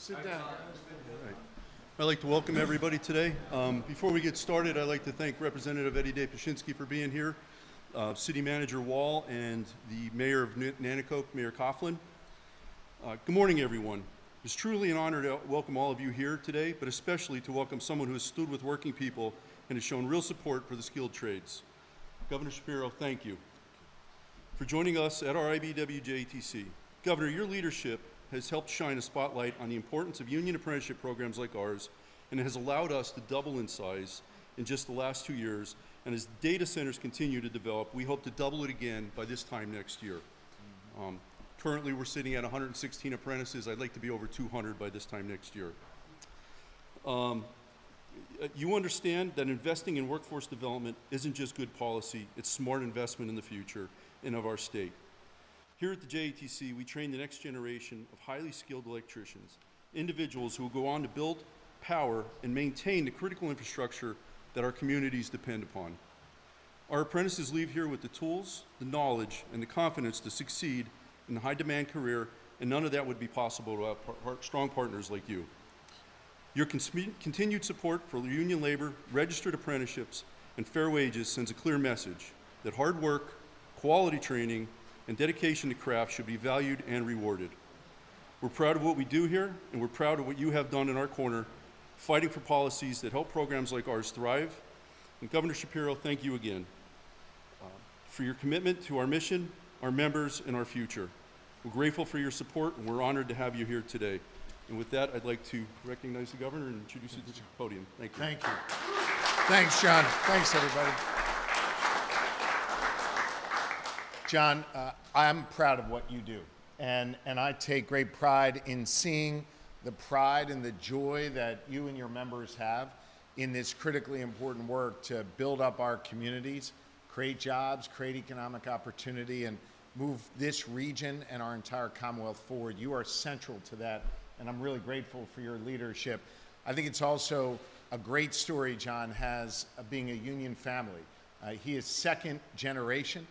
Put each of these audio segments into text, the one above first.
Sit down. Right. I'd like to welcome everybody today. Before we get started, I'd like to thank Representative Eddie Dapashinsky for being here, City Manager Wall, and the Mayor of Nanticoke, Mayor Coughlin. Good morning, everyone. It's truly an honor to welcome all of you here today, but especially to welcome someone who has stood with working people and has shown real support for the skilled trades. Governor Shapiro, thank you for joining us at our IBEW JTC. Governor, your leadership has helped shine a spotlight on the importance of union apprenticeship programs like ours, and it has allowed us to double in size in just the last 2 years. And as data centers continue to develop, we hope to double it again by this time next year. Currently, we're sitting at 116 apprentices. I'd like to be over 200 by this time next year. You understand that investing in workforce development isn't just good policy, it's smart investment in the future and of our state. Here at the JATC, we train the next generation of highly skilled electricians, individuals who will go on to build, power, and maintain the critical infrastructure that our communities depend upon. Our apprentices leave here with the tools, the knowledge, and the confidence to succeed in a high-demand career, and none of that would be possible without strong partners like you. Your continued support for union labor, registered apprenticeships, and fair wages sends a clear message that hard work, quality training, and dedication to craft should be valued and rewarded. We're proud of what we do here, and we're proud of what you have done in our corner, fighting for policies that help programs like ours thrive. And Governor Shapiro, thank you again for your commitment to our mission, our members, and our future. We're grateful for your support, and we're honored to have you here today. And with that, I'd like to recognize the governor and introduce you to the podium. Thank you. Thank you. Thanks, John. Thanks, everybody. John, I'm proud of what you do, and I take great pride in seeing the pride and the joy that you and your members have in this critically important work to build up our communities, create jobs, create economic opportunity, and move this region and our entire Commonwealth forward. You are central to that, and I'm really grateful for your leadership. I think it's also a great story John has of being a union family. He is second generation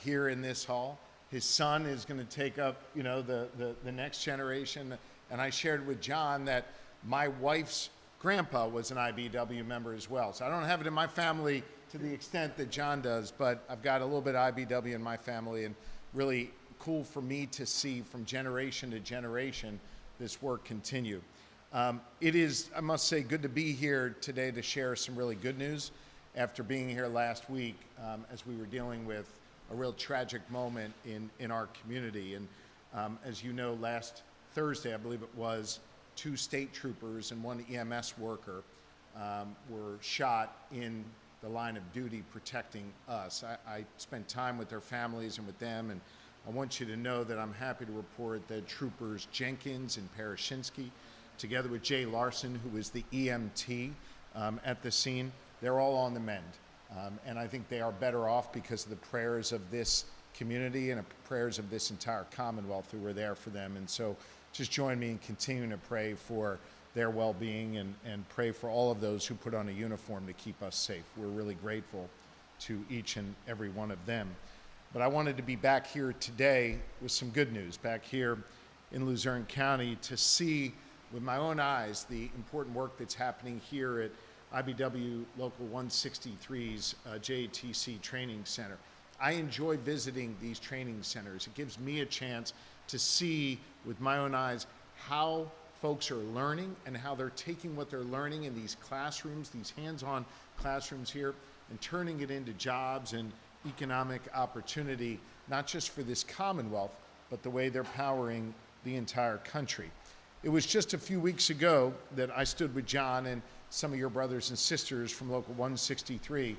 here in this hall. His son is going to take up, the next generation. And I shared with John that my wife's grandpa was an IBEW member as well. So I don't have it in my family to the extent that John does, but I've got a little bit of IBEW in my family, and really cool for me to see from generation to generation this work continue. It is, I must say, good to be here today to share some really good news after being here last week as we were dealing with a real tragic moment in our community. And as you know, last Thursday, I believe it was, 2 state troopers and 1 EMS worker were shot in the line of duty protecting us. I spent time with their families and with them, and I want you to know that I'm happy to report that troopers Jenkins and Parashinsky, together with Jay Larson, who was the EMT at the scene, they're all on the mend. And I think they are better off because of the prayers of this community and the prayers of this entire Commonwealth who were there for them. And so just join me in continuing to pray for their well-being and pray for all of those who put on a uniform to keep us safe. We're really grateful to each and every one of them. But I wanted to be back here today with some good news, back here in Luzerne County, to see with my own eyes the important work that's happening here at IBEW Local 163's JATC Training Center. I enjoy visiting these training centers. It gives me a chance to see with my own eyes how folks are learning and how they're taking what they're learning in these classrooms, these hands-on classrooms here, and turning it into jobs and economic opportunity, not just for this Commonwealth, but the way they're powering the entire country. It was just a few weeks ago that I stood with John and some of your brothers and sisters from Local 163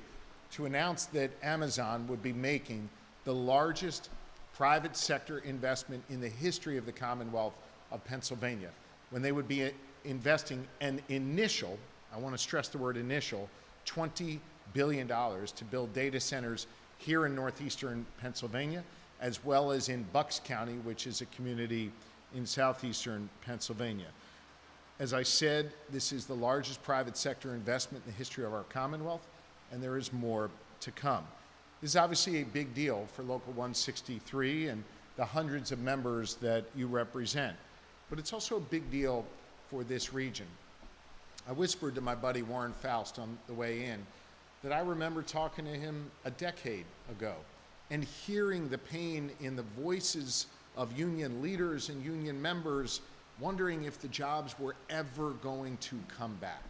to announce that Amazon would be making the largest private sector investment in the history of the Commonwealth of Pennsylvania, when they would be investing an initial, I want to stress the word initial, $20 billion to build data centers here in northeastern Pennsylvania, as well as in Bucks County, which is a community in southeastern Pennsylvania. As I said, this is the largest private sector investment in the history of our Commonwealth, and there is more to come. This is obviously a big deal for Local 163 and the hundreds of members that you represent. but it's also a big deal for this region. I whispered to my buddy Warren Faust on the way in that I remember talking to him a decade ago and hearing the pain in the voices of union leaders and union members, wondering if the jobs were ever going to come back,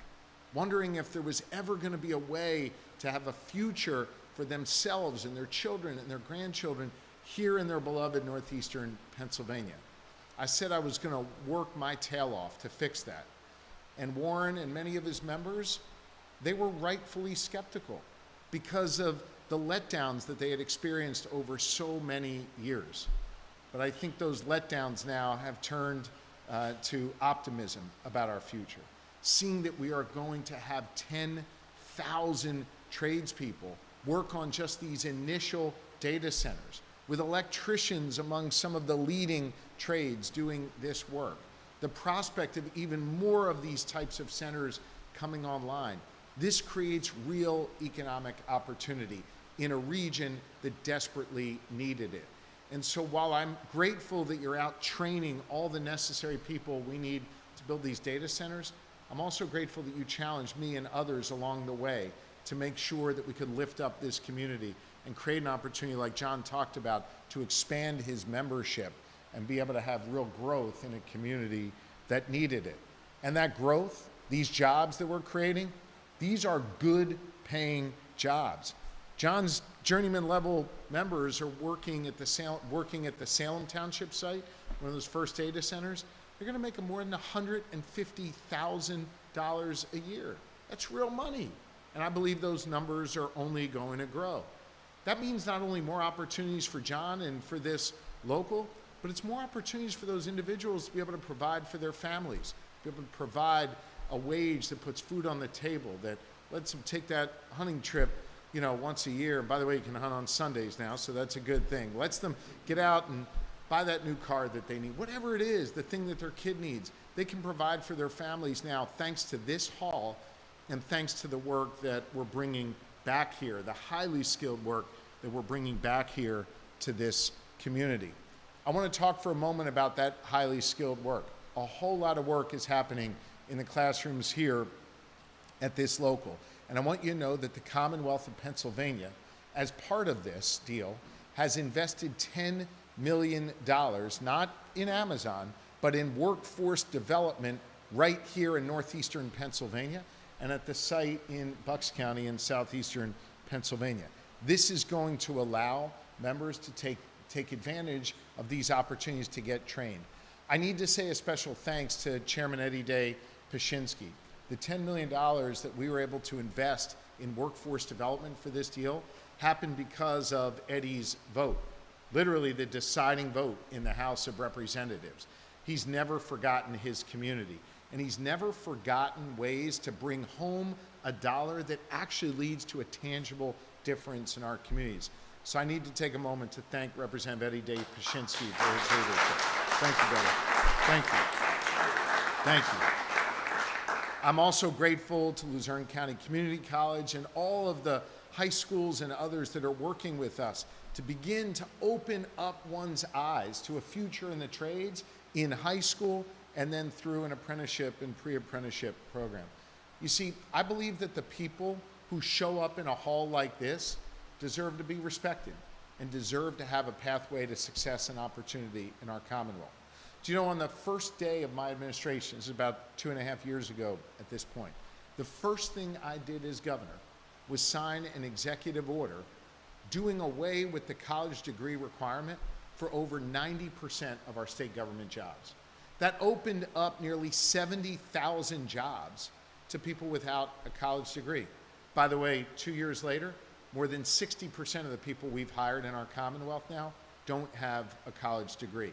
wondering if there was ever going to be a way to have a future for themselves and their children and their grandchildren here in their beloved northeastern Pennsylvania. I said I was going to work my tail off to fix that. And Warren and many of his members, they were rightfully skeptical because of the letdowns that they had experienced over so many years. But I think those letdowns now have turned to optimism about our future, seeing that we are going to have 10,000 tradespeople work on just these initial data centers, with electricians among some of the leading trades doing this work. The prospect of even more of these types of centers coming online. This creates real economic opportunity in a region that desperately needed it. And so while I'm grateful that you're out training all the necessary people we need to build these data centers, I'm also grateful that you challenged me and others along the way to make sure that we could lift up this community and create an opportunity, like John talked about, to expand his membership and be able to have real growth in a community that needed it. And that growth, these jobs that we're creating, these are good paying jobs. John's journeyman level members are working at the Salem Township site, one of those first data centers. They're going to make more than $150,000 a year. That's real money. And I believe those numbers are only going to grow. That means not only more opportunities for John and for this local, but it's more opportunities for those individuals to be able to provide for their families, be able to provide a wage that puts food on the table, that lets them take that hunting trip, once a year. And by the way, you can hunt on Sundays now, so that's a good thing. Lets them get out and buy that new car that they need. Whatever it is, the thing that their kid needs, they can provide for their families now thanks to this hall and thanks to the work that we're bringing back here, the highly skilled work that we're bringing back here to this community. I want to talk for a moment about that highly skilled work. A whole lot of work is happening in the classrooms here at this local. And I want you to know that the Commonwealth of Pennsylvania, as part of this deal, has invested $10 million, not in Amazon, but in workforce development right here in northeastern Pennsylvania and at the site in Bucks County in southeastern Pennsylvania. This is going to allow members to take advantage of these opportunities to get trained. I need to say a special thanks to Chairman Eddie Day Pashinsky. The $10 million that we were able to invest in workforce development for this deal happened because of Eddie's vote, literally the deciding vote in the House of Representatives. He's never forgotten his community, and he's never forgotten ways to bring home a dollar that actually leads to a tangible difference in our communities. So I need to take a moment to thank Representative Eddie Day Pashinsky for his leadership. Thank you, brother. Thank you. Thank you. I'm also grateful to Luzerne County Community College and all of the high schools and others that are working with us to begin to open up one's eyes to a future in the trades in high school and then through an apprenticeship and pre-apprenticeship program. You see, I believe that the people who show up in a hall like this deserve to be respected and deserve to have a pathway to success and opportunity in our Commonwealth. Do you know, on the first day of my administration, this is about 2.5 years ago at this point, the first thing I did as governor was sign an executive order doing away with the college degree requirement for over 90% of our state government jobs. That opened up nearly 70,000 jobs to people without a college degree. By the way, 2 years later, more than 60% of the people we've hired in our Commonwealth now don't have a college degree.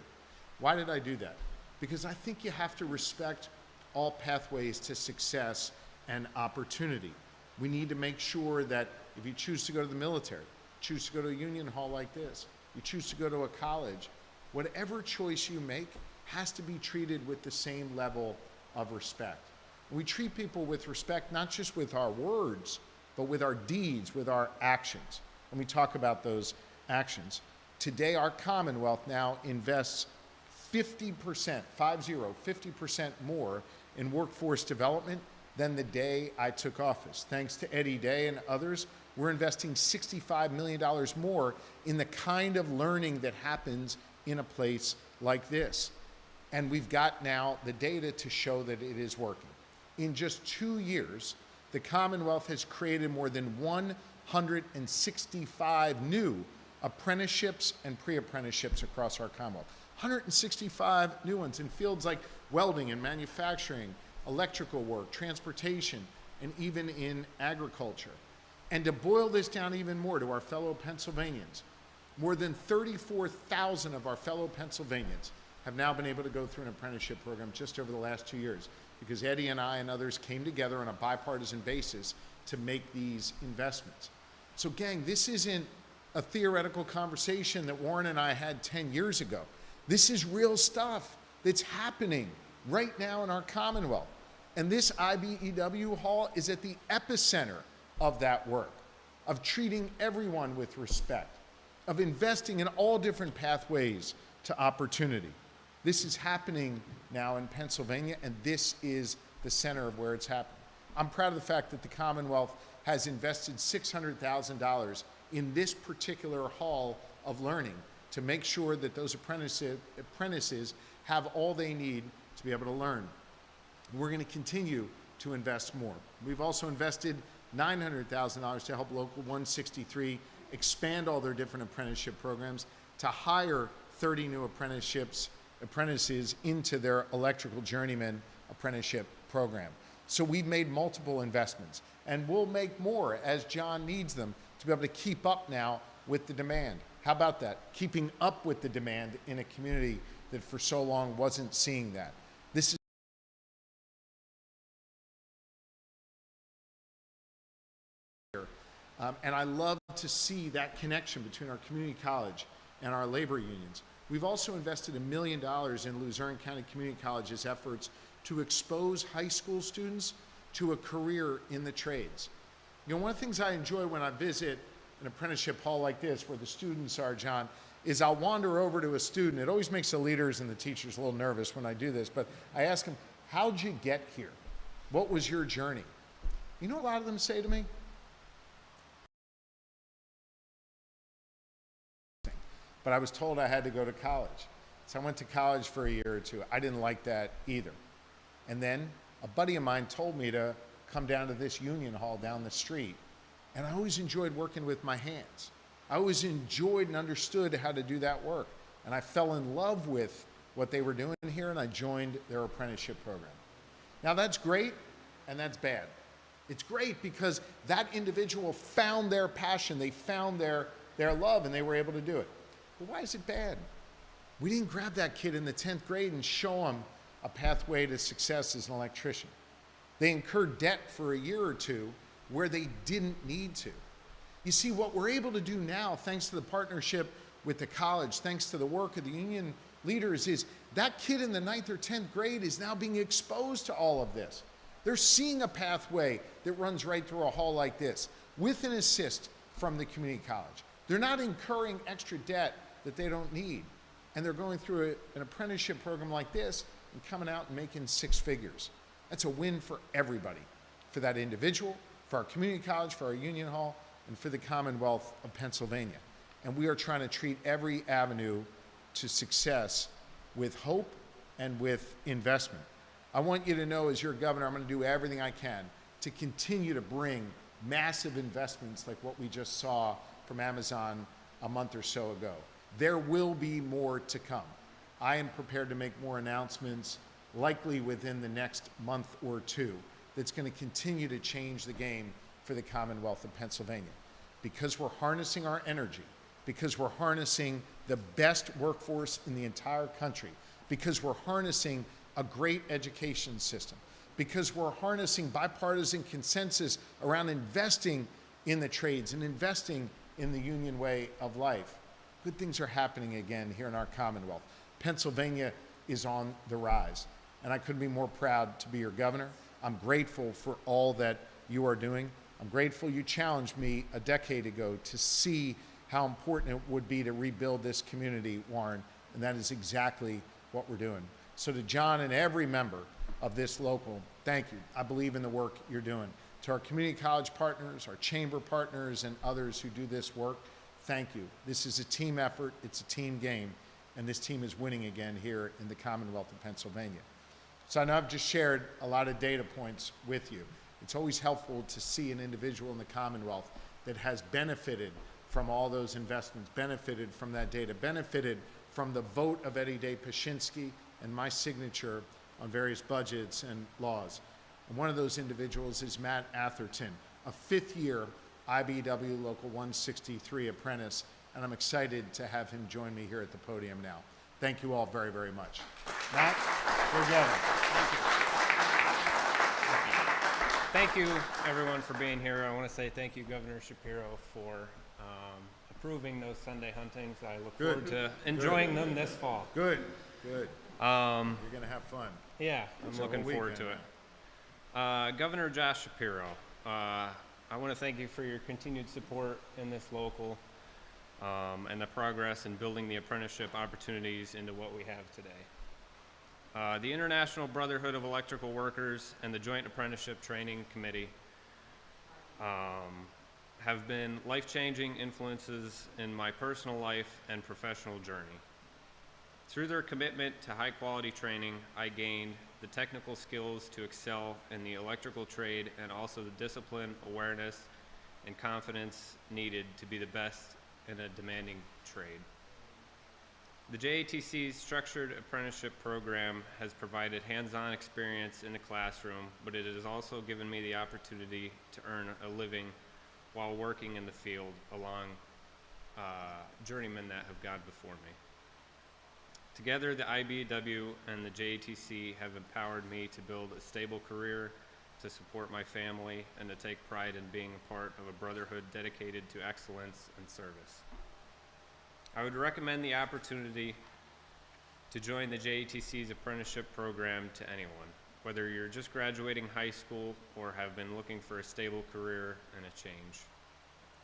Why did I do that? Because I think you have to respect all pathways to success and opportunity. We need to make sure that if you choose to go to the military, choose to go to a union hall like this, you choose to go to a college, whatever choice you make has to be treated with the same level of respect. We treat people with respect, not just with our words, but with our deeds, with our actions. And we talk about those actions. Today, our Commonwealth now invests 50%, 50% more in workforce development than the day I took office. Thanks to Eddie Day and others, we're investing $65 million more in the kind of learning that happens in a place like this. And we've got now the data to show that it is working. In just 2 years, the Commonwealth has created more than 165 new apprenticeships and pre-apprenticeships across our Commonwealth. 165 new ones in fields like welding and manufacturing, electrical work, transportation, and even in agriculture. And to boil this down even more to our fellow Pennsylvanians, more than 34,000 of our fellow Pennsylvanians have now been able to go through an apprenticeship program just over the last 2 years because Eddie and I and others came together on a bipartisan basis to make these investments. So gang, this isn't a theoretical conversation that Warren and I had 10 years ago. This is real stuff that's happening right now in our Commonwealth. And this IBEW hall is at the epicenter of that work, of treating everyone with respect, of investing in all different pathways to opportunity. This is happening now in Pennsylvania, and this is the center of where it's happening. I'm proud of the fact that the Commonwealth has invested $600,000 in this particular hall of learning to make sure that those apprentices have all they need to be able to learn. We're going to continue to invest more. We've also invested $900,000 to help Local 163 expand all their different apprenticeship programs, to hire 30 new apprentices into their electrical journeyman apprenticeship program. So we've made multiple investments, and we'll make more as John needs them to be able to keep up now with the demand. How about that? Keeping up with the demand in a community that for so long wasn't seeing that. This is and I love to see that connection between our community college and our labor unions. We've also invested $1 million in Luzerne County Community College's efforts to expose high school students to a career in the trades. You know, one of the things I enjoy when I visit an apprenticeship hall like this, where the students are, John, is I'll wander over to a student. It always makes the leaders and the teachers a little nervous when I do this, but I ask them, how'd you get here? What was your journey? You know what a lot of them say to me? But I was told I had to go to college. So I went to college for a year or two. I didn't like that either. And then a buddy of mine told me to come down to this union hall down the street. And I always enjoyed working with my hands. I always enjoyed and understood how to do that work. And I fell in love with what they were doing here, and I joined their apprenticeship program. Now that's great, and that's bad. It's great because that individual found their passion, they found their love, and they were able to do it. But why is it bad? We didn't grab that kid in the 10th grade and show him a pathway to success as an electrician. They incurred debt for a year or two where they didn't need to. You see, what we're able to do now, thanks to the partnership with the college, thanks to the work of the union leaders, is that kid in the 9th or 10th grade is now being exposed to all of this. They're seeing a pathway that runs right through a hall like this with an assist from the community college. They're not incurring extra debt that they don't need. And they're going through an apprenticeship program like this and coming out and making 6 figures. That's a win for everybody, for that individual, for our community college, for our union hall, and for the Commonwealth of Pennsylvania. And we are trying to treat every avenue to success with hope and with investment. I want you to know, as your governor, I'm going to do everything I can to continue to bring massive investments like what we just saw from Amazon a month or so ago. There will be more to come. I am prepared to make more announcements, likely within the next month or two, that's going to continue to change the game for the Commonwealth of Pennsylvania. Because we're harnessing our energy, because we're harnessing the best workforce in the entire country, because we're harnessing a great education system, because we're harnessing bipartisan consensus around investing in the trades and investing in the union way of life. Good things are happening again here in our Commonwealth. Pennsylvania is on the rise, and I couldn't be more proud to be your governor. I'm grateful for all that you are doing. I'm grateful you challenged me a decade ago to see how important it would be to rebuild this community, Warren, and that is exactly what we're doing. So to John and every member of this local, thank you. I believe in the work you're doing. To our community college partners, our chamber partners, and others who do this work, thank you. This is a team effort, it's a team game, and this team is winning again here in the Commonwealth of Pennsylvania. So I know I've just shared a lot of data points with you. It's always helpful to see an individual in the Commonwealth that has benefited from all those investments, benefited from that data, benefited from the vote of Eddie Day Pashinsky and my signature on various budgets and laws. And one of those individuals is Matt Atherton, a fifth-year IBEW Local 163 apprentice, and I'm excited to have him join me here at the podium now. Thank you all very, very much. Matt, we're together. Thank you, everyone, for being here. I want to say thank you, Governor Shapiro, for approving those Sunday huntings. I look forward to enjoying them this fall. Good, good. You're going to have fun. Yeah, I'm looking forward to it. Governor Josh Shapiro, I want to thank you for your continued support in this local and the progress in building the apprenticeship opportunities into what we have today. The International Brotherhood of Electrical Workers and the Joint Apprenticeship Training Committee have been life-changing influences in my personal life and professional journey. Through their commitment to high-quality training, I gained the technical skills to excel in the electrical trade and also the discipline, awareness, and confidence needed to be the best in a demanding trade. The JATC's structured apprenticeship program has provided hands-on experience in the classroom, but it has also given me the opportunity to earn a living while working in the field along journeymen that have gone before me. Together, the IBEW and the JATC have empowered me to build a stable career, to support my family, and to take pride in being a part of a brotherhood dedicated to excellence and service. I would recommend the opportunity to join the JATC's apprenticeship program to anyone, whether you're just graduating high school or have been looking for a stable career and a change.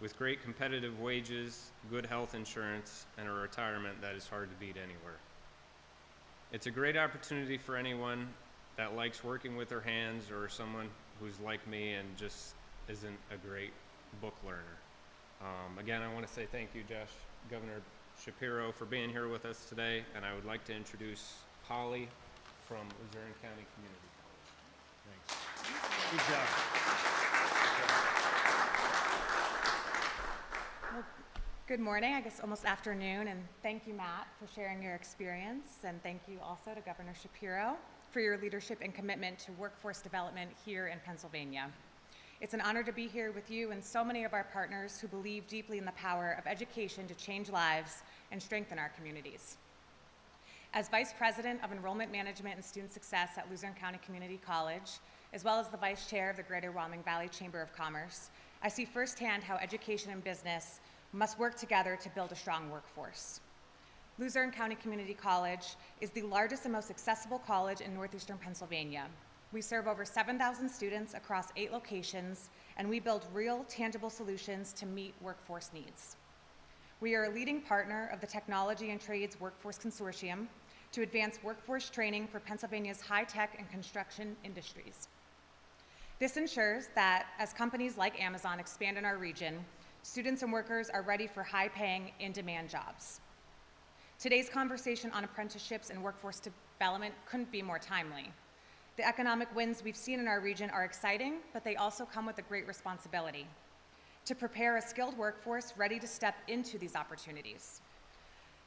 With great competitive wages, good health insurance, and a retirement that is hard to beat anywhere. It's a great opportunity for anyone that likes working with their hands or someone who's like me and just isn't a great book learner. Again, I want to say thank you, Governor Shapiro, for being here with us today, and I would like to introduce Polly from Luzerne County Community College. Thanks. Good job. Well, good morning, I guess almost afternoon, and thank you, Matt, for sharing your experience, and thank you also to Governor Shapiro for your leadership and commitment to workforce development here in Pennsylvania. It's an honor to be here with you and so many of our partners who believe deeply in the power of education to change lives and strengthen our communities. As Vice President of Enrollment Management and Student Success at Luzerne County Community College, as well as the Vice Chair of the Greater Wyoming Valley Chamber of Commerce, I see firsthand how education and business must work together to build a strong workforce. Luzerne County Community College is the largest and most accessible college in northeastern Pennsylvania. We serve over 7,000 students across 8 locations, and we build real, tangible solutions to meet workforce needs. We are a leading partner of the Technology and Trades Workforce Consortium to advance workforce training for Pennsylvania's high-tech and construction industries. This ensures that as companies like Amazon expand in our region, students and workers are ready for high-paying, in-demand jobs. Today's conversation on apprenticeships and workforce development couldn't be more timely. The economic wins we've seen in our region are exciting, but they also come with a great responsibility to prepare a skilled workforce ready to step into these opportunities.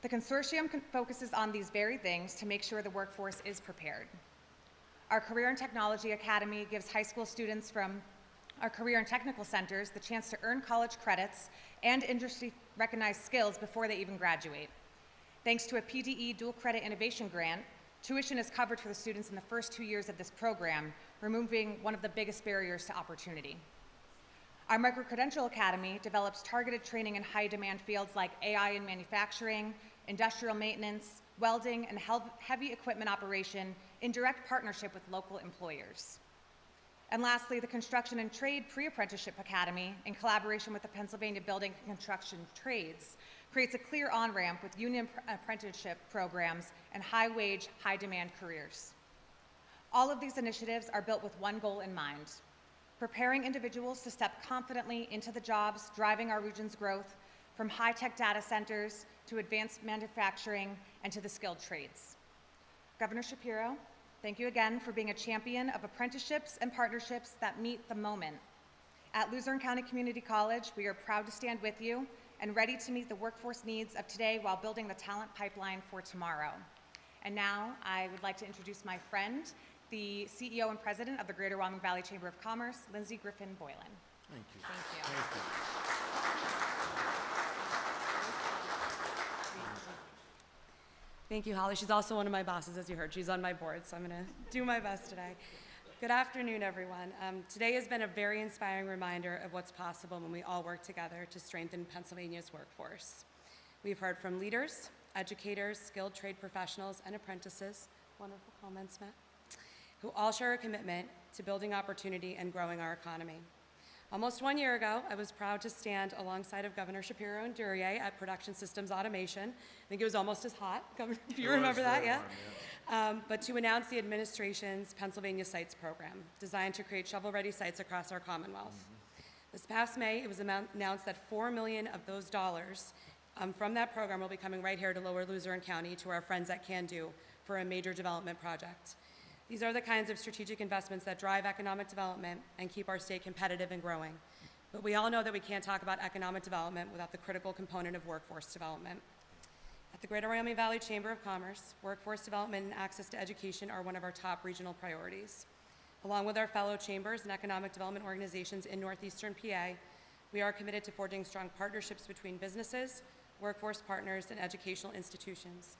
The consortium focuses on these very things to make sure the workforce is prepared. Our Career and Technology Academy gives high school students from our career and technical centers the chance to earn college credits and industry-recognized skills before they even graduate. Thanks to a PDE dual credit innovation grant, tuition is covered for the students in the first 2 years of this program, removing one of the biggest barriers to opportunity. Our Micro-Credential Academy develops targeted training in high-demand fields like AI in manufacturing, industrial maintenance, welding, and heavy equipment operation in direct partnership with local employers. And lastly, the Construction and Trade Pre-Apprenticeship Academy, in collaboration with the Pennsylvania Building and Construction Trades, creates a clear on-ramp with union apprenticeship programs and high-wage, high-demand careers. All of these initiatives are built with one goal in mind: preparing individuals to step confidently into the jobs driving our region's growth, from high-tech data centers to advanced manufacturing and to the skilled trades. Governor Shapiro, thank you again for being a champion of apprenticeships and partnerships that meet the moment. At Luzerne County Community College, we are proud to stand with you and ready to meet the workforce needs of today while building the talent pipeline for tomorrow. And now I would like to introduce my friend, the CEO and President of the Greater Wyoming Valley Chamber of Commerce, Lindsay Griffin Boylan. Thank you. Thank you. Thank you. Thank you, Holly. She's also one of my bosses, as you heard. She's on my board, so I'm going to do my best today. Good afternoon, everyone. Today has been a very inspiring reminder of what's possible when we all work together to strengthen Pennsylvania's workforce. We've heard from leaders, educators, skilled trade professionals, and apprentices, wonderful comments, Matt, who all share a commitment to building opportunity and growing our economy. Almost 1 year ago, I was proud to stand alongside of Governor Shapiro and Duryea at Production Systems Automation. I think it was almost as hot, Governor, if you remember that, yeah? But to announce the administration's Pennsylvania Sites program, designed to create shovel-ready sites across our Commonwealth. This past May, it was announced that $4 million of those dollars from that program will be coming right here to Lower Luzerne County to our friends at Can Do for a major development project. These are the kinds of strategic investments that drive economic development and keep our state competitive and growing. But we all know that we can't talk about economic development without the critical component of workforce development. At the Greater Wyoming Valley Chamber of Commerce, workforce development and access to education are one of our top regional priorities. Along with our fellow chambers and economic development organizations in northeastern PA, we are committed to forging strong partnerships between businesses, workforce partners, and educational institutions,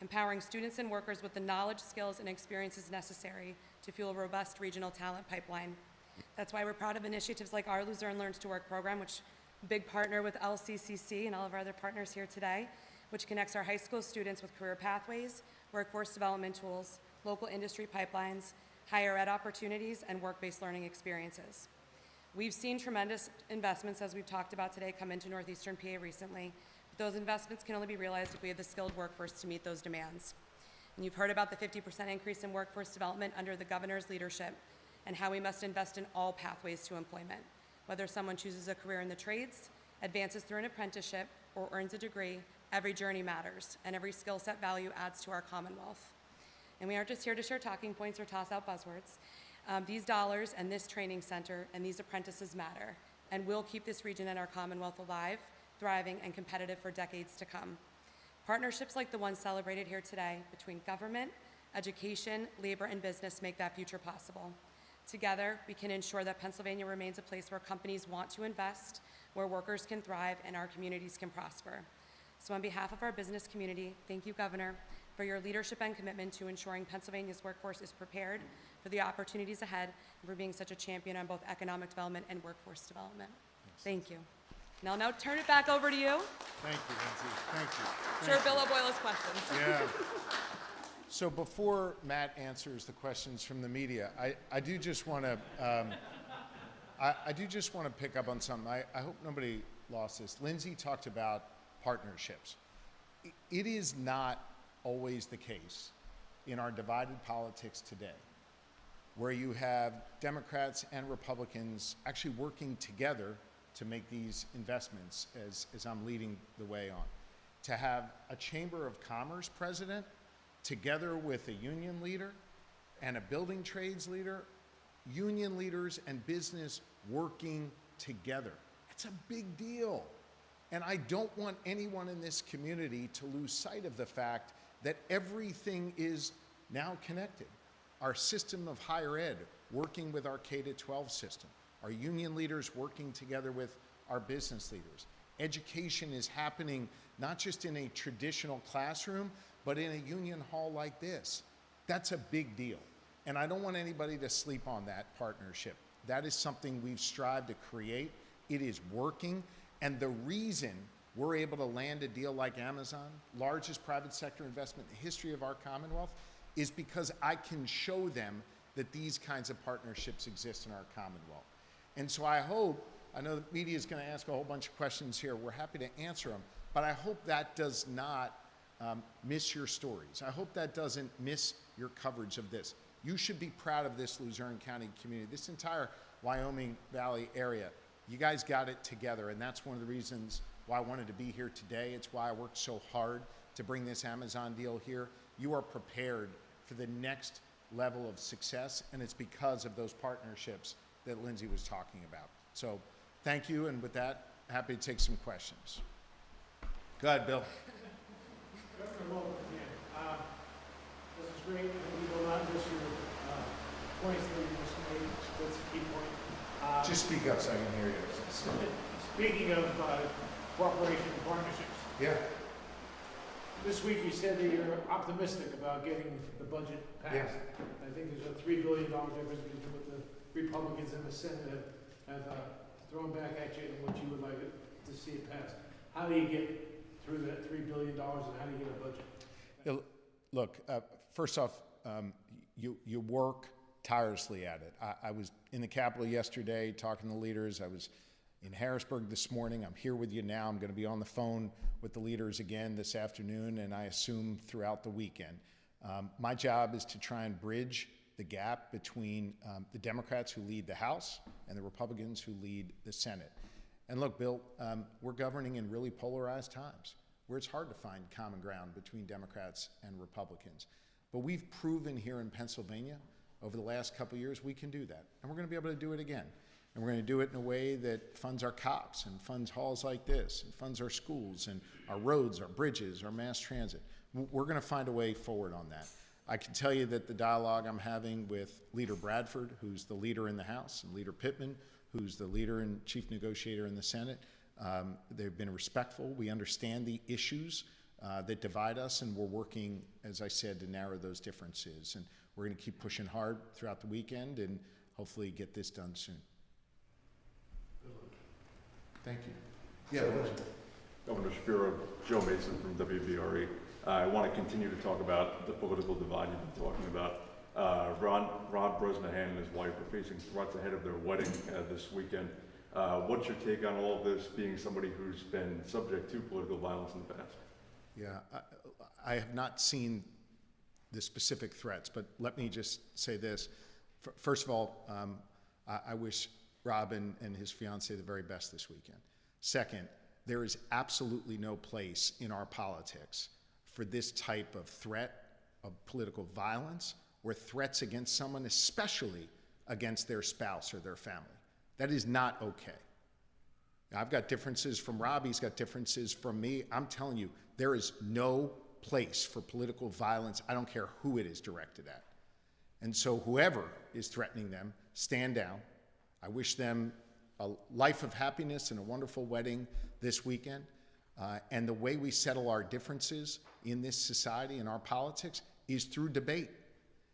empowering students and workers with the knowledge, skills, and experiences necessary to fuel a robust regional talent pipeline. That's why we're proud of initiatives like our Luzerne Learns to Work program, which big partner with LCCC and all of our other partners here today, which connects our high school students with career pathways, workforce development tools, local industry pipelines, higher ed opportunities, and work-based learning experiences. We've seen tremendous investments, as we've talked about today, come into northeastern PA recently. Those investments can only be realized if we have the skilled workforce to meet those demands. And you've heard about the 50% increase in workforce development under the governor's leadership and how we must invest in all pathways to employment. Whether someone chooses a career in the trades, advances through an apprenticeship, or earns a degree, every journey matters, and every skill set value adds to our Commonwealth. And we aren't just here to share talking points or toss out buzzwords. These dollars and this training center and these apprentices matter, and will keep this region and our Commonwealth alive, thriving, and competitive for decades to come. Partnerships like the one celebrated here today between government, education, labor, and business make that future possible. Together, we can ensure that Pennsylvania remains a place where companies want to invest, where workers can thrive, and our communities can prosper. So on behalf of our business community, thank you, Governor, for your leadership and commitment to ensuring Pennsylvania's workforce is prepared for the opportunities ahead, and for being such a champion on both economic development and workforce development. Thank you. And I'll now turn it back over to you. Thank you, Lindsay. Thank you. Sure, Bill O'Boyle has questions. Yeah. So before Matt answers the questions from the media, I do just want to pick up on something. I hope nobody lost this. Lindsay talked about partnerships. It is not always the case in our divided politics today, where you have Democrats and Republicans actually working together to make these investments, as I'm leading the way on. To have a Chamber of Commerce president together with a union leader and a building trades leader, union leaders and business working together. It's a big deal. And I don't want anyone in this community to lose sight of the fact that everything is now connected. Our system of higher ed working with our K-12 system, our union leaders working together with our business leaders. Education is happening not just in a traditional classroom, but in a union hall like this. That's a big deal. And I don't want anybody to sleep on that partnership. That is something we've strived to create. It is working. And the reason we're able to land a deal like Amazon, largest private sector investment in the history of our Commonwealth, is because I can show them that these kinds of partnerships exist in our Commonwealth. And so I hope, I know the media is going to ask a whole bunch of questions here. We're happy to answer them, but I hope that does not miss your stories. I hope that doesn't miss your coverage of this. You should be proud of this Luzerne County community, this entire Wyoming Valley area. You guys got it together, and that's one of the reasons why I wanted to be here today. It's why I worked so hard to bring this Amazon deal here. You are prepared for the next level of success, and it's because of those partnerships that Lindsay was talking about. So thank you, and with that, happy to take some questions. Go ahead, Bill. Governor Wolf, again. This is great, and we will not miss your points that you just made. That's a key point. Just speak up so I can hear you. Speaking of cooperation and partnerships, Yeah. this week you said that you're optimistic about getting the budget passed. Yes. I think there's a $3 billion difference between what the Republicans in the Senate have thrown back at you and what you would like to see it passed. How do you get through that $3 billion, and how do you get a budget? Look, first off, you work tirelessly at it. I was in the Capitol yesterday talking to leaders. I was in Harrisburg this morning. I'm here with you now. I'm going to be on the phone with the leaders again this afternoon, and I assume throughout the weekend. My job is to try and bridge the gap between the Democrats who lead the House and the Republicans who lead the Senate. And look, Bill, we're governing in really polarized times where it's hard to find common ground between Democrats and Republicans. But we've proven here in Pennsylvania over the last couple of years we can do that. And we're going to be able to do it again. And we're going to do it in a way that funds our cops and funds halls like this and funds our schools and our roads, our bridges, our mass transit. We're going to find a way forward on that. I can tell you that the dialogue I'm having with Leader Bradford, who's the leader in the House, and Leader Pittman, who's the leader and chief negotiator in the Senate, they've been respectful. We understand the issues that divide us, and we're working, as I said, to narrow those differences. And we're going to keep pushing hard throughout the weekend and hopefully get this done soon. Thank you. Yeah, Governor Shapiro, Joe Mason from WBRE. I want to continue to talk about the political divide you've been talking about. Ron Brosnahan and his wife are facing threats ahead of their wedding this weekend. What's your take on all of this, being somebody who's been subject to political violence in the past? Yeah, I have not seen the specific threats, but let me just say this. First of all, I wish Robin and his fiancée the very best this weekend. Second, there is absolutely no place in our politics for this type of threat of political violence or threats against someone, especially against their spouse or their family. That is not okay. Now, I've got differences from Rob, he's got differences from me. I'm telling you, there is no place for political violence. I don't care who it is directed at. And so whoever is threatening them, stand down. I wish them a life of happiness and a wonderful wedding this weekend. And the way we settle our differences in this society and our politics is through debate,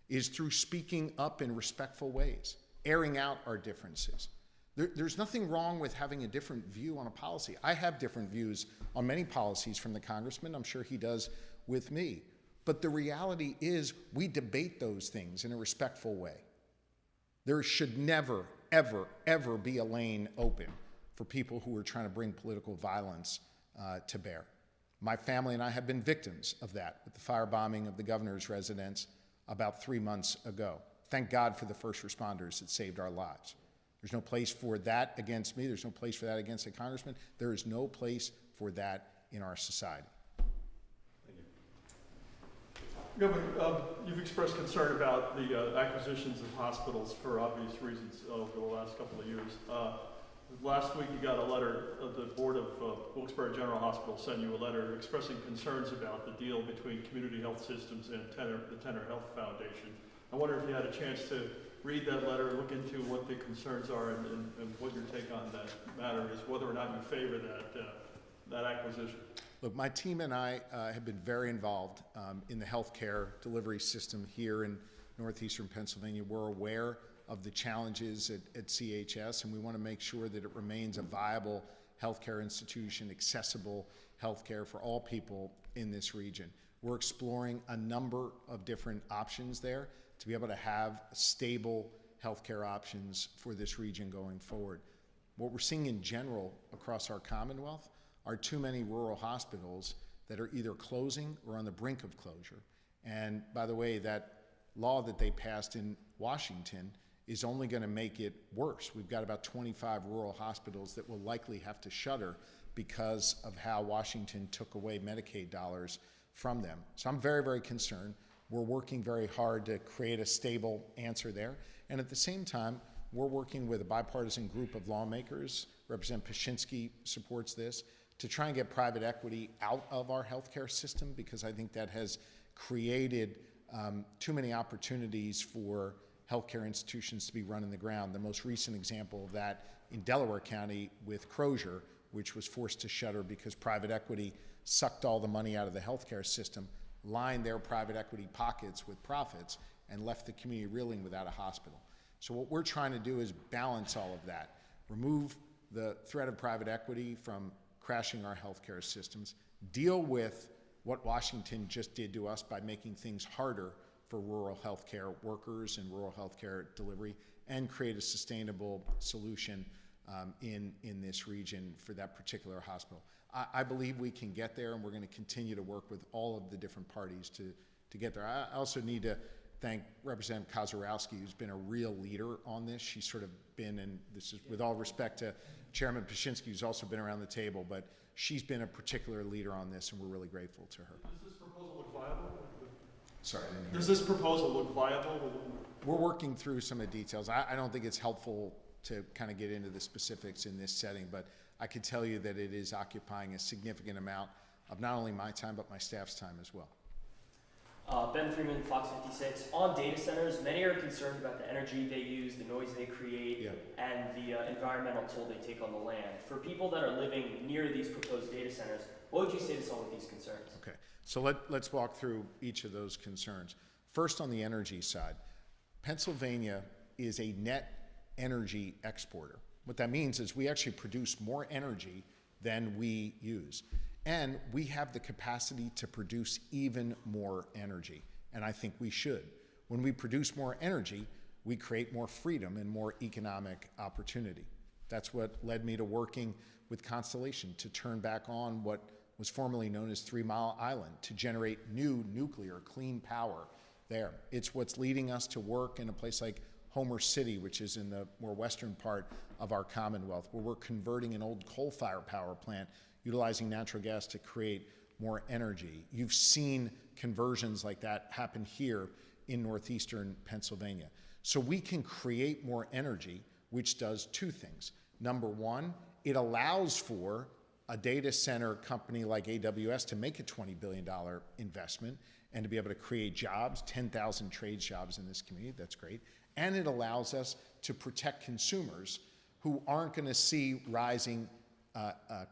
is through speaking up in respectful ways, airing out our differences. There's nothing wrong with having a different view on a policy. I have different views on many policies from the congressman. I'm sure he does with me. But the reality is we debate those things in a respectful way. There should never, ever, ever be a lane open for people who are trying to bring political violence to bear. My family and I have been victims of that with the firebombing of the governor's residence about 3 months ago. Thank God for the first responders that saved our lives. There's no place for that against me. There's no place for that against a congressman. There is no place for that in our society. Thank you. Governor, you've expressed concern about the acquisitions of hospitals for obvious reasons over the last couple of years. Last week you got a letter, the board of Wilkes-Barre General Hospital sent you a letter expressing concerns about the deal between Community Health Systems and the Tenor Health Foundation. I wonder if you had a chance to read that letter, look into what the concerns are and what your take on that matter is, whether or not you favor that acquisition. Look, my team and I have been very involved in the healthcare delivery system here in northeastern Pennsylvania. We're aware of the challenges at CHS, and we want to make sure that it remains a viable healthcare institution, accessible healthcare for all people in this region. We're exploring a number of different options there. to be able to have stable healthcare options for this region going forward. What we're seeing in general across our Commonwealth are too many rural hospitals that are either closing or on the brink of closure. And by the way, that law that they passed in Washington is only going to make it worse. We've got about 25 rural hospitals that will likely have to shutter because of how Washington took away Medicaid dollars from them. So I'm very, very concerned. We're working very hard to create a stable answer there. And at the same time, we're working with a bipartisan group of lawmakers. Representative Pashinsky supports this, to try and get private equity out of our healthcare system, because I think that has created too many opportunities for healthcare institutions to be run in the ground. The most recent example of that in Delaware County with Crozier, which was forced to shutter because private equity sucked all the money out of the healthcare system, lined their private equity pockets with profits, and left the community reeling without a hospital. So what we're trying to do is balance all of that, remove the threat of private equity from crashing our healthcare systems, deal with what Washington just did to us by making things harder for rural healthcare workers and rural healthcare delivery, and create a sustainable solution in this region for that particular hospital. I believe we can get there, and we're going to continue to work with all of the different parties to get there. I also need to thank Representative Kozarowski, who's been a real leader on this. She's sort of been, and this is with all respect to Chairman Pashinsky, who's also been around the table, but she's been a particular leader on this, and we're really grateful to her. Does this proposal look viable? Sorry, I didn't hear Does you. this proposal look viable? We're working through some of the details. I don't think it's helpful to kind of get into the specifics in this setting, but I can tell you that it is occupying a significant amount of not only my time, but my staff's time as well. Ben Freeman, Fox 56. On data centers, many are concerned about the energy they use, the noise they create, and the environmental toll they take on the land. For people that are living near these proposed data centers, what would you say to some of these concerns? Okay, so let's walk through each of those concerns. First, on the energy side, Pennsylvania is a net energy exporter. What that means is we actually produce more energy than we use. And we have the capacity to produce even more energy, and I think we should. When we produce more energy, we create more freedom and more economic opportunity. That's what led me to working with Constellation to turn back on what was formerly known as 3 Mile Island, to generate new nuclear clean power there. It's what's leading us to work in a place like Homer City, which is in the more western part of our Commonwealth, where we're converting an old coal-fired power plant utilizing natural gas to create more energy. You've seen conversions like that happen here in northeastern Pennsylvania. So we can create more energy, which does two things. Number one, it allows for a data center company like AWS to make a $20 billion investment and to be able to create jobs, 10,000 trade jobs in this community. That's great. And it allows us to protect consumers who aren't going to see rising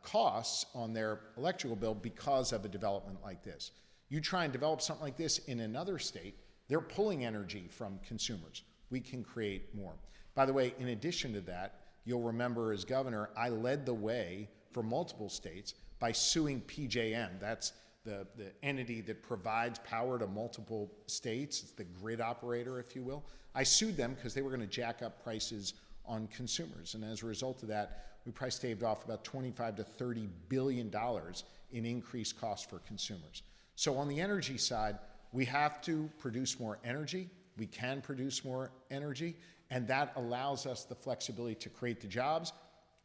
costs on their electrical bill because of a development like this. You try and develop something like this in another state, they're pulling energy from consumers. We can create more. By the way, in addition to that, you'll remember as governor, I led the way for multiple states by suing PJM. That's the entity that provides power to multiple states. It's the grid operator, if you will. I sued them because they were going to jack up prices on consumers. And as a result of that, we probably staved off about $25 to $30 billion in increased costs for consumers. So on the energy side, we have to produce more energy. We can produce more energy, and that allows us the flexibility to create the jobs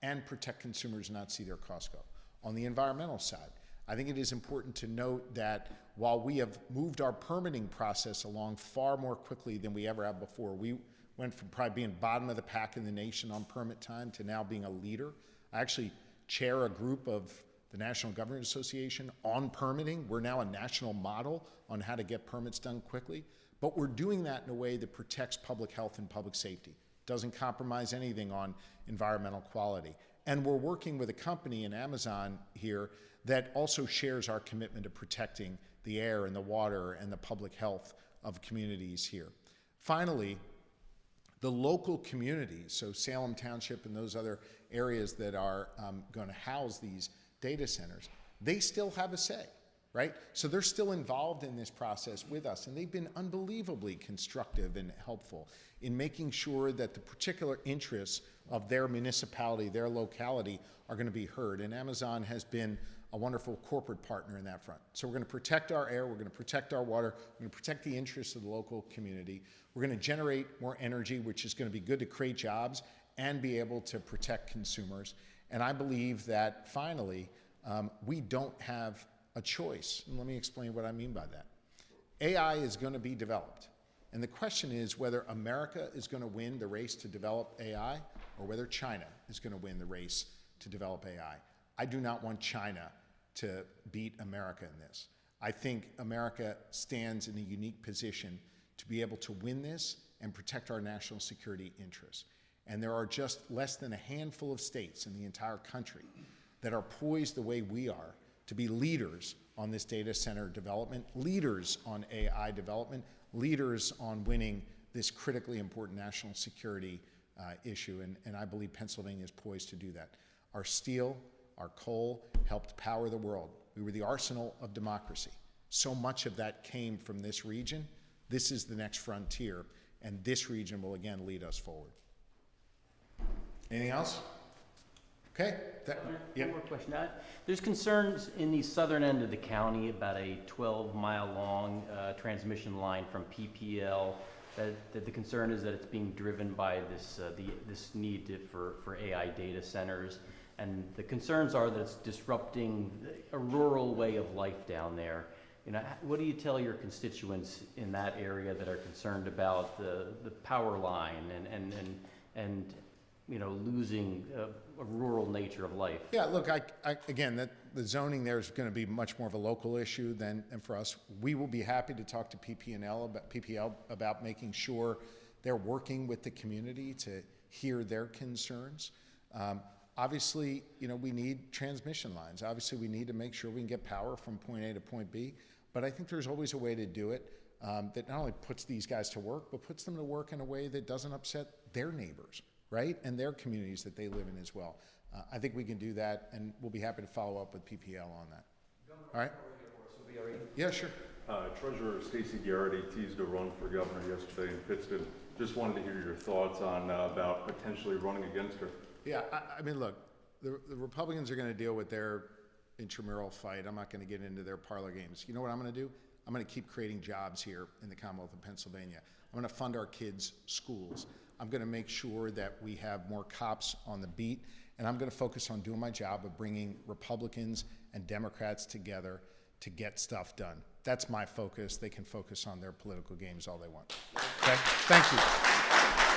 and protect consumers and not see their costs go. On the environmental side, I think it is important to note that while we have moved our permitting process along far more quickly than we ever have before, we went from probably being bottom of the pack in the nation on permit time to now being a leader. I actually chair a group of the National Government Association on permitting. We're now a national model on how to get permits done quickly, but we're doing that in a way that protects public health and public safety, doesn't compromise anything on environmental quality. And we're working with a company in Amazon here that also shares our commitment to protecting the air and the water and the public health of communities here. Finally, the local communities, so Salem Township and those other areas that are going to house these data centers, they still have a say. right? So they're still involved in this process with us, and they've been unbelievably constructive and helpful in making sure that the particular interests of their municipality, their locality, are going to be heard. And Amazon has been a wonderful corporate partner in that front. So we're going to protect our air, we're going to protect our water, we're going to protect the interests of the local community. We're going to generate more energy, which is going to be good to create jobs and be able to protect consumers. And I believe that finally, we don't have a choice. And let me explain what I mean by that. AI is going to be developed. And the question is whether America is going to win the race to develop AI or whether China is going to win the race to develop AI. I do not want China to beat America in this. I think America stands in a unique position to be able to win this and protect our national security interests. And there are just less than a handful of states in the entire country that are poised the way we are to be leaders on this data center development, leaders on AI development, leaders on winning this critically important national security issue. And I believe Pennsylvania is poised to do that. Our steel, our coal helped power the world. We were the arsenal of democracy. So much of that came from this region. This is the next frontier, and this region will again lead us forward. Anything else? Okay. One more question. There's concerns in the southern end of the county about a 12-mile-long transmission line from PPL. That the concern is that it's being driven by this need for AI data centers, and the concerns are that it's disrupting a rural way of life down there. You know, what do you tell your constituents in that area that are concerned about the power line and you know, losing a rural nature of life? Yeah, look, again, the zoning there is going to be much more of a local issue than for us. We will be happy to talk to PPL about making sure they're working with the community to hear their concerns. Obviously, you know, we need transmission lines. Obviously, we need to make sure we can get power from point A to point B. But I think there's always a way to do it that not only puts these guys to work, but puts them to work in a way that doesn't upset their neighbors, right? And their communities that they live in as well. I think we can do that, and we'll be happy to follow up with PPL on that. All right? Yeah, sure. Treasurer Stacey Garrity teased a run for governor yesterday in Pittston. Just wanted to hear your thoughts on about potentially running against her. Yeah, I mean, look, the Republicans are going to deal with their intramural fight. I'm not going to get into their parlor games. You know what I'm going to do? I'm going to keep creating jobs here in the Commonwealth of Pennsylvania. I'm going to fund our kids' schools. I'm going to make sure that we have more cops on the beat, and I'm going to focus on doing my job of bringing Republicans and Democrats together to get stuff done. That's my focus. They can focus on their political games all they want. Okay? Thank you.